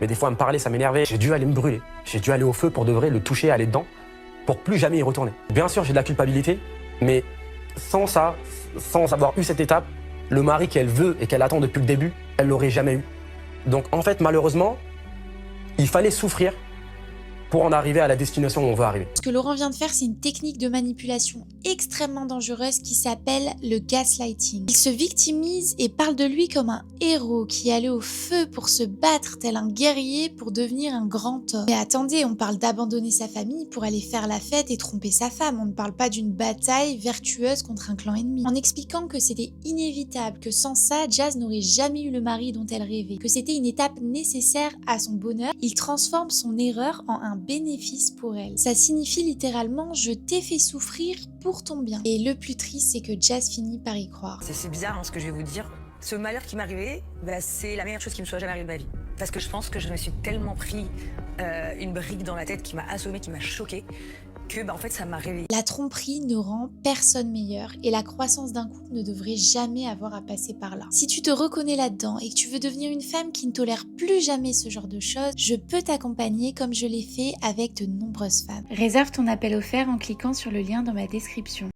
Mais des fois, elle me parlait, ça m'énervait. J'ai dû aller me brûler. J'ai dû aller au feu pour de vrai, le toucher, aller dedans, pour plus jamais y retourner. Bien sûr, j'ai de la culpabilité, mais sans ça, sans avoir eu cette étape, le mari qu'elle veut et qu'elle attend depuis le début, elle l'aurait jamais eu. Donc en fait, malheureusement, il fallait souffrir pour en arriver à la destination où on veut arriver. Ce que Laurent vient de faire, c'est une technique de manipulation extrêmement dangereuse qui s'appelle le gaslighting. Il se victimise et parle de lui comme un héros qui allait au feu pour se battre tel un guerrier pour devenir un grand homme. Mais attendez, on parle d'abandonner sa famille pour aller faire la fête et tromper sa femme. On ne parle pas d'une bataille vertueuse contre un clan ennemi. En expliquant que c'était inévitable, que sans ça, Jazz n'aurait jamais eu le mari dont elle rêvait, que c'était une étape nécessaire à son bonheur, il transforme son erreur en un bénéfice pour elle. Ça signifie littéralement « je t'ai fait souffrir pour ton bien ». Et le plus triste, c'est que Jazz finit par y croire. C'est bizarre ce que je vais vous dire. Ce malheur qui m'est arrivé, c'est la meilleure chose qui me soit jamais arrivée de ma vie. Parce que je pense que je me suis tellement pris une brique dans la tête qui m'a assommée, qui m'a choquée, que en fait ça m'a réveillée. La tromperie ne rend personne meilleur et la croissance d'un couple ne devrait jamais avoir à passer par là. Si tu te reconnais là-dedans et que tu veux devenir une femme qui ne tolère plus jamais ce genre de choses, je peux t'accompagner comme je l'ai fait avec de nombreuses femmes. Réserve ton appel offert en cliquant sur le lien dans ma description.